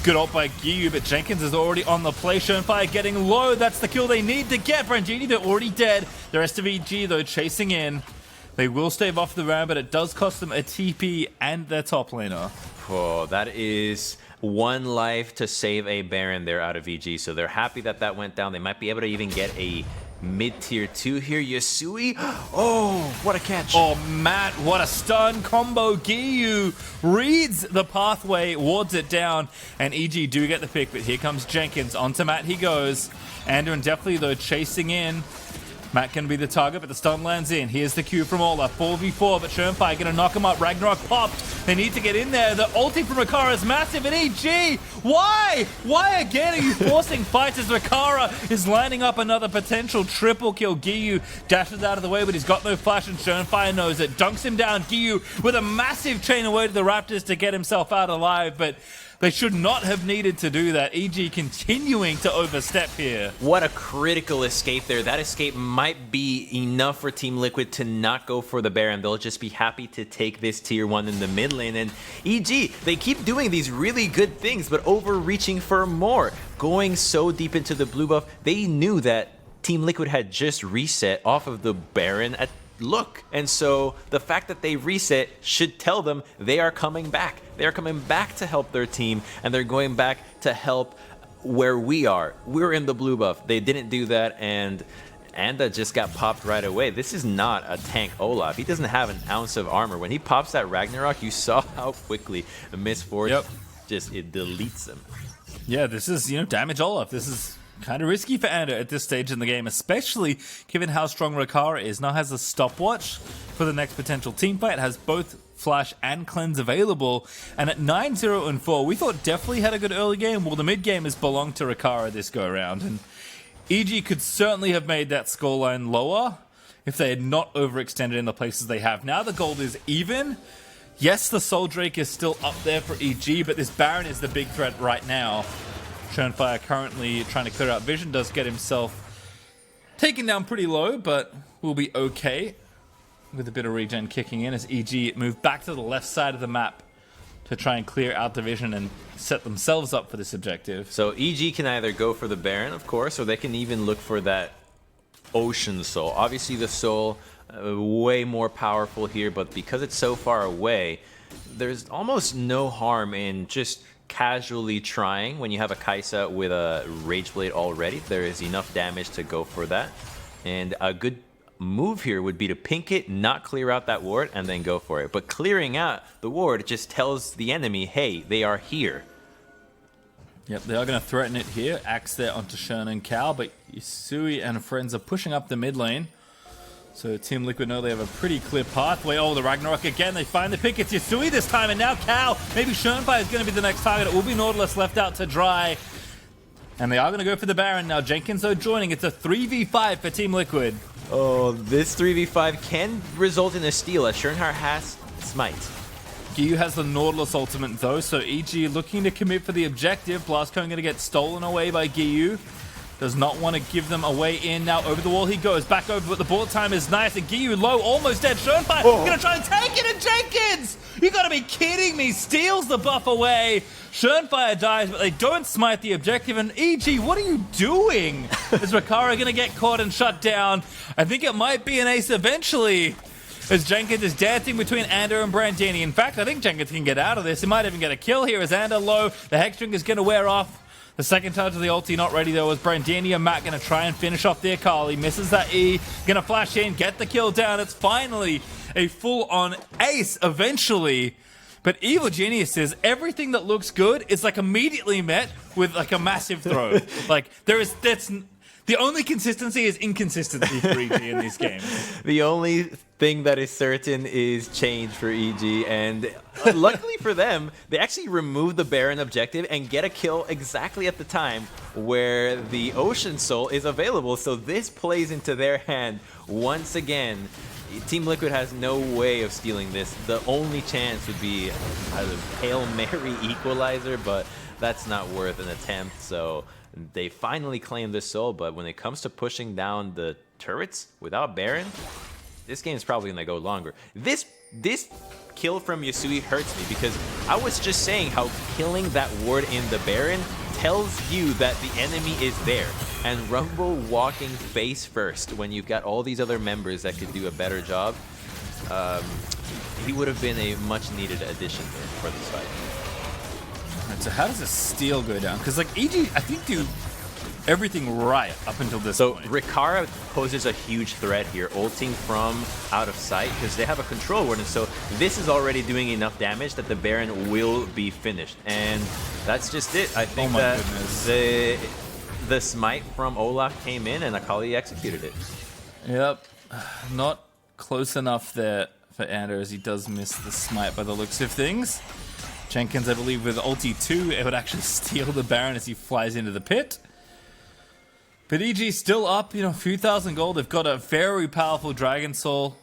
Good ult by Giyu, but Jenkins is already on the play. Schoenfire getting low. That's the kill they need to get. Brandini, they're already dead. The rest of EG, though, chasing in. They will stave off the round, but it does cost them a TP and their top laner. Oh, that is 1 life to save a Baron there out of EG, so they're happy that that went down. They might be able to even get a mid-tier 2 here. Yasui, oh, what a catch. Oh, Matt, what a stun combo. Giyu reads the pathway, wards it down, and EG do get the pick, but here comes Jenkins. Onto Matt he goes. Andrew and definitely, though, chasing in. Matt can be the target, but the stun lands in. Here's the Q from Ola. 4v4, but Schönfire gonna knock him up. Ragnarok popped. They need to get in there. The ulti from Rikara is massive, and EG, why? Why again are you forcing fights as Rikara is lining up another potential triple kill? Giyu dashes out of the way, but he's got no flash, and Schönfire knows it. Dunks him down. Giyu with a massive chain away to the Raptors to get himself out alive, but they should not have needed to do that. EG continuing to overstep here. What a critical escape there. That escape might be enough for Team Liquid to not go for the Baron. They'll just be happy to take this tier 1 in the mid lane. And EG, they keep doing these really good things, but overreaching for more. Going so deep into the blue buff, they knew that Team Liquid had just reset off of the Baron at look, and so the fact that they reset should tell them they are coming back. They are coming back to help their team, and they're going back to help where we are. We're in the blue buff. They didn't do that, and Anda just got popped right away. This is not a tank Olaf. He doesn't have an ounce of armor. When he pops that Ragnarok, you saw how quickly the Miss Force it deletes him. Yeah, this is, damage Olaf. This is kind of risky for Anda at this stage in the game, especially given how strong Rikara is. Now has a stopwatch for the next potential team fight, has both Flash and Cleanse available, and at 9-0 and 4, we thought definitely had a good early game. Well, the mid game has belonged to Rikara this go around, and EG could certainly have made that scoreline lower if they had not overextended in the places they have. Now the gold is even. Yes, the Soul Drake is still up there for EG, but this Baron is the big threat right now. Schönfire currently trying to clear out vision, does get himself taken down pretty low, but will be okay with a bit of regen kicking in as EG move back to the left side of the map to try and clear out the vision and set themselves up for this objective. So EG can either go for the Baron, of course, or they can even look for that Ocean Soul. Obviously the Soul, way more powerful here, but because it's so far away, there's almost no harm in just casually trying. When you have a Kai'Sa with a Rage Blade already, there is enough damage to go for that. And a good move here would be to pink it, not clear out that ward, and then go for it. But clearing out the ward just tells the enemy, hey, they are here. Yep, they are going to threaten it here. Axe there onto Shern and Cal, but Yusui and friends are pushing up the mid lane. So Team Liquid know they have a pretty clear pathway. Oh, the Ragnarok again. They find the pick. It's Yusui this time, and now Cal. Maybe Schönfire is going to be the next target. It will be Nautilus left out to dry. And they are going to go for the Baron now. Jenkins, though, joining. It's a 3v5 for Team Liquid. Oh, this 3v5 can result in a steal as Schönfire has Smite. Giyu has the Nautilus ultimate, though, so EG looking to commit for the objective. Blastcone going to get stolen away by Giyu. Does not want to give them a way in. Now over the wall he goes. Back over, but the bullet time is nice. And Giyu low, almost dead. Schönfire going to try and take it, and Jenkins! You got to be kidding me. Steals the buff away. Schönfire dies, but they don't smite the objective. And EG, what are you doing? Is Rikara going to get caught and shut down? I think it might be an ace eventually, as Jenkins is dancing between Anda and Brandini. In fact, I think Jenkins can get out of this. He might even get a kill here as Anda low. The Hexstring is going to wear off. The second charge of the ulti not ready though, as Brandini and Matt going to try and finish off their Kali. Misses that E, going to flash in, get the kill down. It's finally a full-on ace eventually. But Evil Genius says everything that looks good is like immediately met with like a massive throw. Like that's the only consistency is inconsistency for EG in these games. The only thing that is certain is change for EG, and luckily for them, they actually remove the Baron objective and get a kill exactly at the time where the Ocean Soul is available. So this plays into their hand once again. Team Liquid has no way of stealing this. The only chance would be a Hail Mary equalizer, but that's not worth an attempt. So they finally claim this soul, but when it comes to pushing down the turrets without Baron, this game is probably going to go longer. This kill from Yusui hurts me because I was just saying how killing that ward in the Baron tells you that the enemy is there. And Rumble walking face first when you've got all these other members that could do a better job, he would have been a much needed addition there for this fight. Right, so how does a steal go down? Because like EG, I think do everything right up until this point. So Rikara poses a huge threat here, ulting from out of sight because they have a control ward, and so this is already doing enough damage that the Baron will be finished. And that's just it. I think goodness. the smite from Olaf came in and Akali executed it. Yep, not close enough there for Ander as he does miss the smite by the looks of things. Jenkins, I believe, with ulti 2, it would actually steal the Baron as he flies into the pit. But EG still up, a few thousand gold. They've got a very powerful Dragon Soul.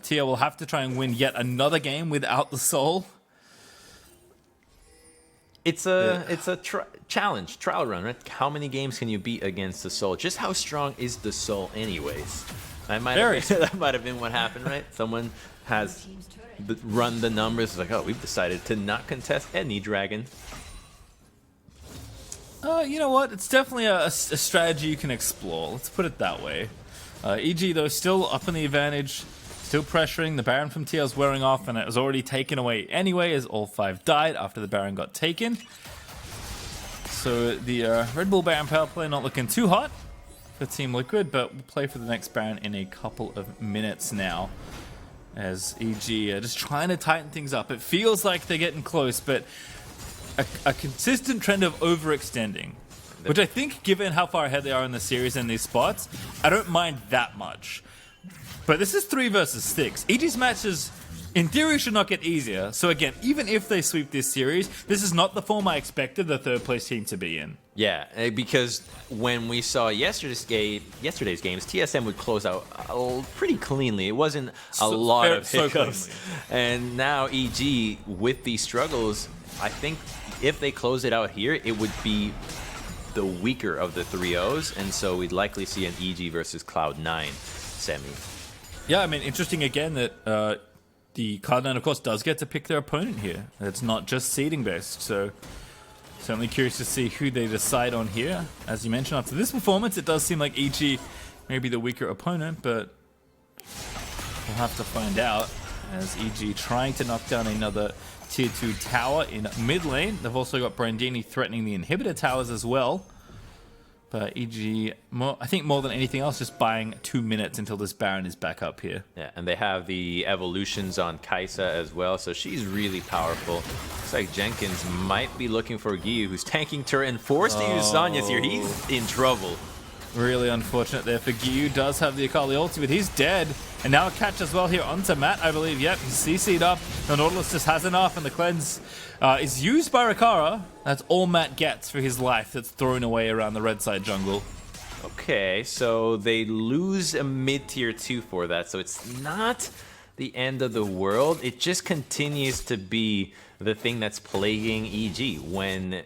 Tia will have to try and win yet another game without the Soul. It's a challenge, trial run, right? How many games can you beat against the Soul? Just how strong is the Soul anyways? That might have been what happened, right? Someone has run the numbers, like, oh, we've decided to not contest any dragon. You know what? It's definitely a strategy you can explore. Let's put it that way. EG, though, still up in the advantage. Still pressuring. The Baron from TL's wearing off, and it was already taken away anyway, as all 5 died after the Baron got taken. So the Red Bull Baron power play not looking too hot for Team Liquid, but we'll play for the next Baron in a couple of minutes now. As EG are just trying to tighten things up. It feels like they're getting close, but a consistent trend of overextending. Which I think, given how far ahead they are in the series and these spots, I don't mind that much. But this is 3 versus 6. EG's matches, in theory, should not get easier. So again, even if they sweep this series, this is not the form I expected the third place team to be in. Yeah, because when we saw yesterday's games, TSM would close out pretty cleanly. It wasn't a lot of hiccups. And now EG, with these struggles, I think if they close it out here, it would be the weaker of the 3-0s. And so we'd likely see an EG versus Cloud9 semi. Yeah, I mean, interesting again that the Cloud9, of course, does get to pick their opponent here. It's not just seeding based, so certainly curious to see who they decide on here. As you mentioned, after this performance, it does seem like EG may be the weaker opponent, but we'll have to find out. As EG trying to knock down another tier 2 tower in mid lane. They've also got Brandini threatening the inhibitor towers as well. But EG, I think more than anything else, just buying 2 minutes until this Baron is back up here. Yeah, and they have the evolutions on Kai'Sa as well, so she's really powerful. Looks like Jenkins might be looking for Giyu, who's tanking turret and forced to use Sonya's here. He's in trouble. Really unfortunate there for Giyu. Does have the Akali ulti, but he's dead. And now a catch as well here onto Matt, I believe. Yep, he's CC'd up. The Nautilus just has enough, and the cleanse is used by Rikara. That's all Matt gets for his life that's thrown away around the red side jungle. Okay, so they lose a mid-tier 2 for that, so it's not the end of the world. It just continues to be the thing that's plaguing EG. When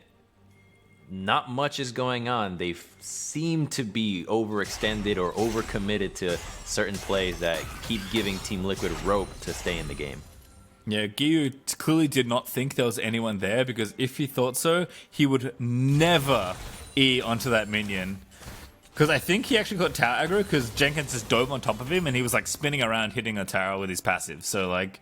not much is going on, they seem to be overextended or overcommitted to certain plays that keep giving Team Liquid rope to stay in the game. Yeah, Giyu clearly did not think there was anyone there, because if he thought so, he would never E onto that minion. Because I think he actually got tower aggro because Jenkins just dove on top of him and he was like spinning around hitting a tower with his passive. So like,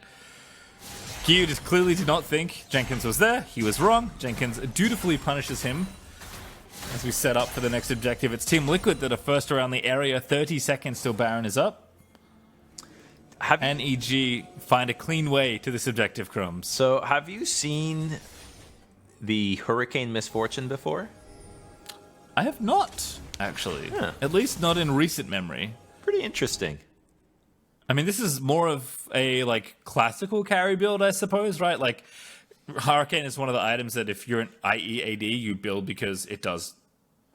Giyu just clearly did not think Jenkins was there. He was wrong. Jenkins dutifully punishes him. As we set up for the next objective, it's Team Liquid that are first around the area. 30 seconds till Baron is up. And EG find a clean way to this objective, Crumbs. So have you seen the Hurricane Misfortune before? I have not, actually. Yeah. At least not in recent memory. Pretty interesting. I mean, this is more of a like classical carry build, I suppose, right? Like Hurricane is one of the items that if you're an IE AD, you build because it does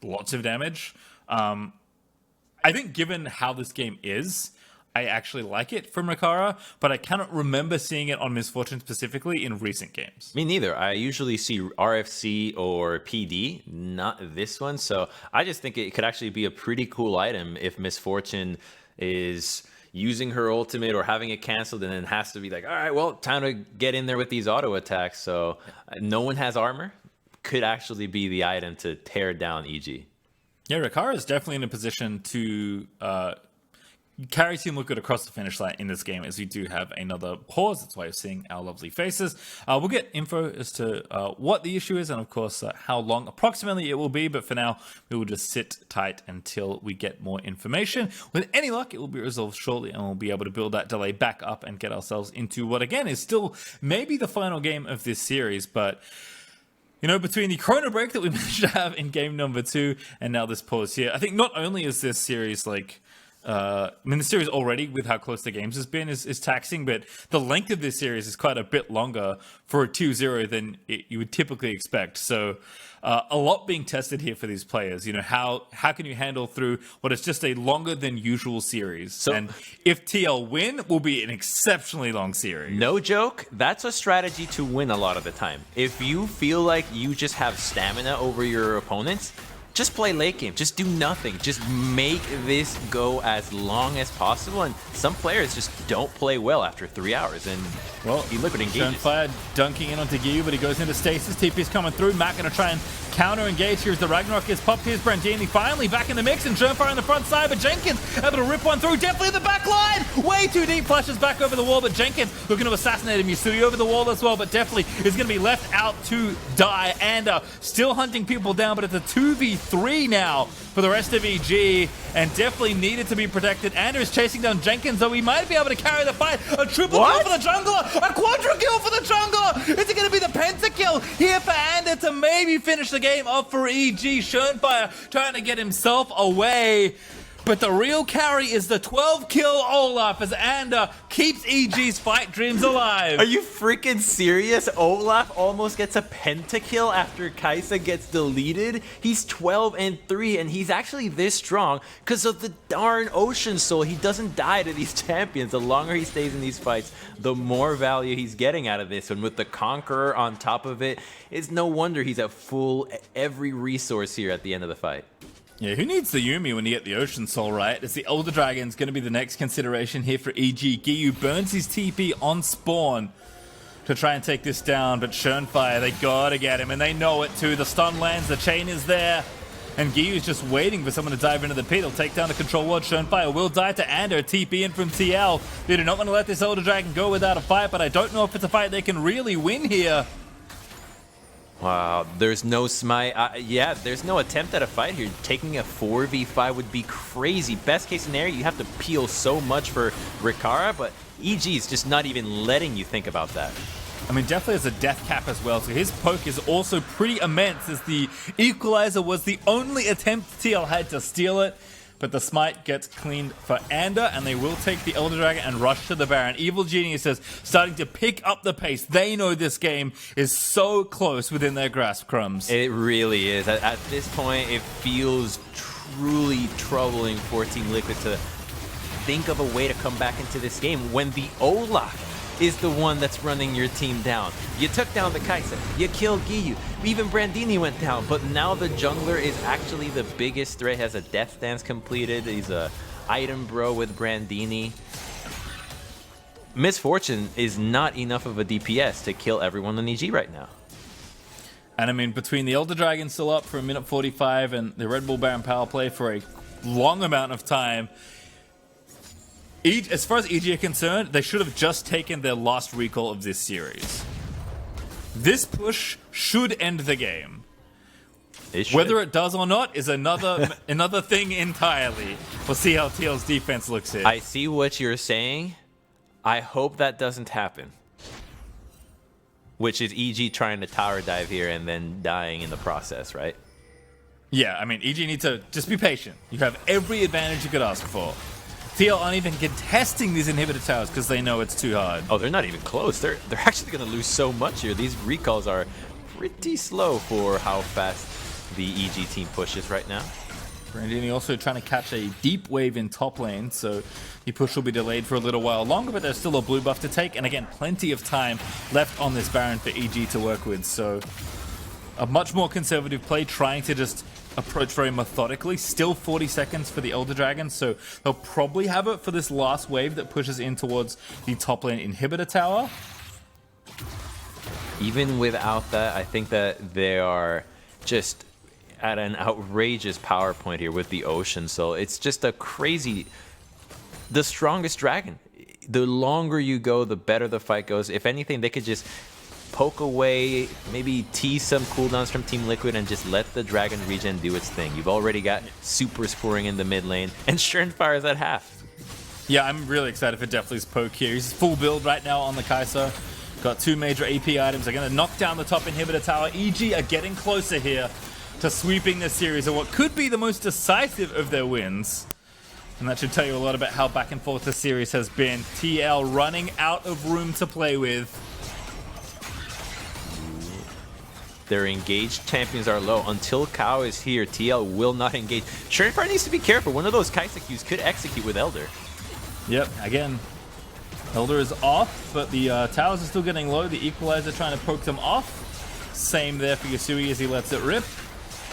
lots of damage. I think given how this game is, I actually like it from Rikara, but I cannot remember seeing it on Misfortune specifically in recent games. Me neither. I usually see RFC or PD, not this one. So I just think it could actually be a pretty cool item if Misfortune is using her ultimate or having it canceled and then has to be like, all right, well, time to get in there with these auto attacks. So no one has armor. Could actually be the item to tear down EG. Yeah, Rikara is definitely in a position to carry Team Liquid across the finish line in this game, as we do have another pause. That's why you're seeing our lovely faces. We'll get info as to what the issue is and, of course, how long approximately it will be. But for now, we will just sit tight until we get more information. With any luck, it will be resolved shortly, and we'll be able to build that delay back up and get ourselves into what, again, is still maybe the final game of this series. But you know, between the Chrono break that we managed to have in game number 2 and now this pause here, I think not only is this series like I mean, the series already, with how close the games has been, is taxing, but the length of this series is quite a bit longer for a 2-0 than you would typically expect. So a lot being tested here for these players. You know, how can you handle through what is just a longer than usual series? And if TL win, will be an exceptionally long series. No joke, that's a strategy to win a lot of the time. If you feel like you just have stamina over your opponents, just play late game. Just do nothing. Just make this go as long as possible. And some players just don't play well after 3 hours. And, well, he liquid engages. Fire dunking in onto Giyu, but he goes into stasis. TP's coming through. Matt going to try and counter-engage. Here's the Ragnarok is popped. Here's Brandini finally back in the mix. And Fire on the front side, but Jenkins able to rip one through. Definitely in the back line. Way too deep. Flashes back over the wall, but Jenkins looking to assassinate him. Yusui over the wall as well, but definitely is going to be left out to die. And still hunting people down, but it's a 2v3 now for the rest of EG, and definitely needed to be protected. Ander is chasing down Jenkins, though he might be able to carry the fight. A triple kill for the jungler, a quadra kill for the jungler. Is it going to be the pentakill here for Ander to maybe finish the game off for EG? Schönfire trying to get himself away. But the real carry is the 12-kill Olaf as Ander keeps EG's fight dreams alive. Are you freaking serious? Olaf almost gets a pentakill after Kai'Sa gets deleted. He's 12-3, and he's actually this strong because of the darn Ocean Soul. He doesn't die to these champions. The longer he stays in these fights, the more value he's getting out of this. And with the Conqueror on top of it, it's no wonder he's at full every resource here at the end of the fight. Yeah, who needs the Yumi when you get the Ocean Soul, right? As the Elder Dragon's going to be the next consideration here for EG. Giyu burns his TP on spawn to try and take this down, but Schönfire, they gotta get him, and they know it too. The stun lands, the chain is there, and Giyu's just waiting for someone to dive into the pit. He'll take down the control ward. Schönfire will die to Ander. TP in from TL. They do not want to let this Elder Dragon go without a fight, but I don't know if it's a fight they can really win here. Wow, there's no smite. Yeah, there's no attempt at a fight here. Taking a 4v5 would be crazy. Best case scenario, you have to peel so much for Rikara, but EG is just not even letting you think about that. I mean, definitely has a death cap as well, so his poke is also pretty immense, as the Equalizer was the only attempt TL had to steal it. But the smite gets cleaned for Ander, and they will take the Elder Dragon and rush to the Baron. Evil Genius is starting to pick up the pace. They know this game is so close within their grasp, Crumbs. It really is. At this point, it feels truly troubling for Team Liquid to think of a way to come back into this game when the Olaf is the one that's running your team down. You took down the Kai'Sa, you killed Giyu, even Brandini went down, but now the jungler is actually the biggest threat. He has a death dance completed, he's a item bro with Brandini. Misfortune is not enough of a DPS to kill everyone on EG right now. And I mean, between the Elder Dragon still up for 1:45 and the Red Bull Baron power play for a long amount of time, as far as EG are concerned, they should have just taken their last recall of this series. This push should end the game. Whether it does or not is another thing entirely. We'll see how TL's defense looks here. I see what you're saying. I hope that doesn't happen. Which is EG trying to tower dive here and then dying in the process, right? Yeah, I mean, EG need to just be patient. You have every advantage you could ask for. TL aren't even contesting these inhibitor towers because they know it's too hard. Oh, they're not even close. They're actually going to lose so much here. These recalls are pretty slow for how fast the EG team pushes right now. Brandini also trying to catch a deep wave in top lane, so the push will be delayed for a little while longer, but there's still a blue buff to take, and again, plenty of time left on this Baron for EG to work with, so a much more conservative play, trying to just approach very methodically. Still 40 seconds for the Elder Dragon, so they'll probably have it for this last wave that pushes in towards the top lane inhibitor tower. Even without that, I think that they are just at an outrageous power point here with the Ocean Soul. It's just a crazy, the strongest dragon. The longer you go, the better the fight goes. If anything, they could just poke away, maybe tease some cooldowns from Team Liquid and just let the dragon regen do its thing. You've already got supers pouring in the mid lane, and Schönfire is at half. Yeah, I'm really excited for Deathly's poke here. He's full build right now on the Kai'Sa. Got 2 major AP items. They're going to knock down the top inhibitor tower. EG are getting closer here to sweeping this series of what could be the most decisive of their wins. And that should tell you a lot about how back and forth the series has been. TL running out of room to play with. Their engaged champions are low. Until Kao is here, TL will not engage. Sharefire needs to be careful. One of those Kaisa Qs could execute with Elder. Yep, again, Elder is off, but the towers are still getting low. The Equalizer trying to poke them off. Same there for Yasui as he lets it rip.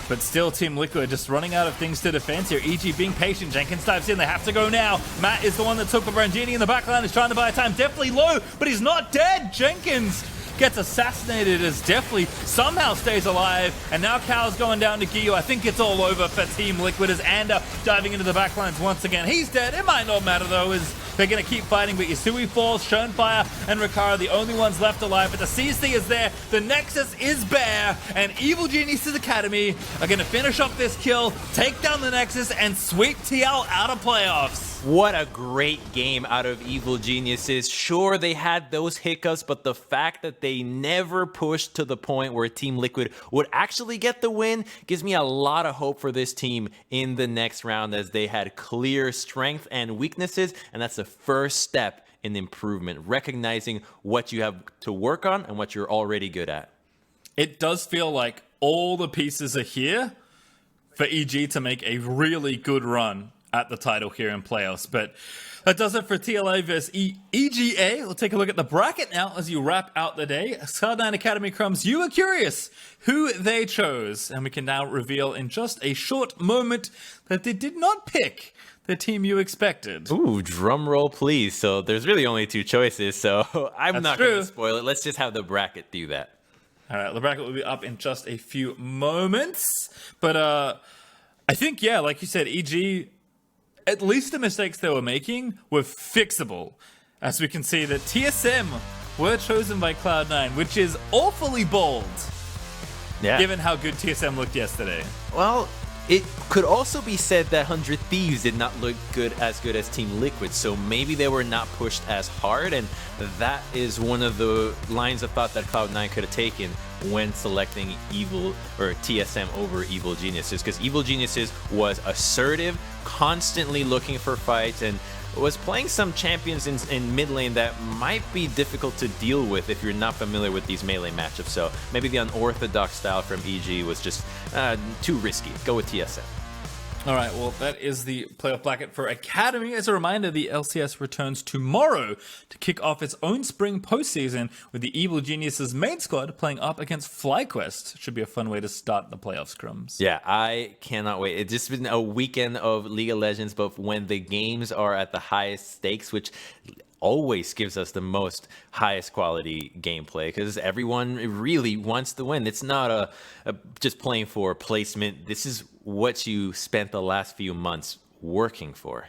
But still, Team Liquid just running out of things to defend here. EG being patient. Jenkins dives in. They have to go now. Matt is the one that took the Brangini in the backline. Is trying to buy time. Definitely low, but he's not dead. Jenkins gets assassinated as Deathly somehow stays alive. And now Cal's going down to Giyu. I think it's all over for Team Liquid as Ander diving into the backlines once again. He's dead. It might not matter though, as they're going to keep fighting, but Yasui falls, Schoenfire and Rikara the only ones left alive, but the CSD is there, the Nexus is bare, and Evil Geniuses Academy are going to finish off this kill, take down the Nexus, and sweep TL out of playoffs. What a great game out of Evil Geniuses. Sure, they had those hiccups, but the fact that they never pushed to the point where Team Liquid would actually get the win gives me a lot of hope for this team in the next round, as they had clear strength and weaknesses, and that's the first step in improvement, recognizing what you have to work on and what you're already good at. It does feel like all the pieces are here for EG to make a really good run at the title here in playoffs. But that does it for TLA vs EGA. We'll take a look at the bracket now as you wrap out the day. Cloud9 Academy Crumbs, you were curious who they chose, and we can now reveal in just a short moment that they did not pick the team you expected. Ooh, drum roll please. So there's really only two choices, so I'm not going to spoil it. Let's just have the bracket do that. All right, the bracket will be up in just a few moments. But I think, yeah, like you said, EG, at least the mistakes they were making were fixable. As we can see that TSM were chosen by Cloud9, which is awfully bold, given how good TSM looked yesterday. Well, it could also be said that 100 Thieves did not look as good as Team Liquid, so maybe they were not pushed as hard, and that is one of the lines of thought that Cloud9 could have taken when selecting Evil or TSM over Evil Geniuses, because Evil Geniuses was assertive, constantly looking for fights, and was playing some champions in mid lane that might be difficult to deal with if you're not familiar with these melee matchups. So maybe the unorthodox style from EG was just too risky. Go with TSM. All right, well, that is the playoff bracket for Academy. As a reminder, the LCS returns tomorrow to kick off its own spring postseason with the Evil Geniuses main squad playing up against FlyQuest. Should be a fun way to start the playoffs, Crumbs. Yeah, I cannot wait. It's just been a weekend of League of Legends, but when the games are at the highest stakes, which always gives us the most highest quality gameplay, because everyone really wants to win. It's not a just playing for placement. This is what you spent the last few months working for.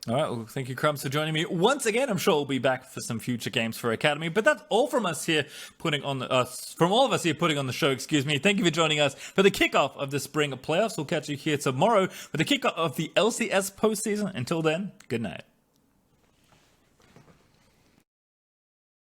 All right, well, thank you, Crumbs, for joining me once again. I'm sure we'll be back for some future games for Academy, but that's all from us here putting on the from all of us here putting on the show. Excuse me. Thank you for joining us for the kickoff of the spring playoffs. We'll catch you here tomorrow for the kickoff of the LCS postseason. Until then, good night.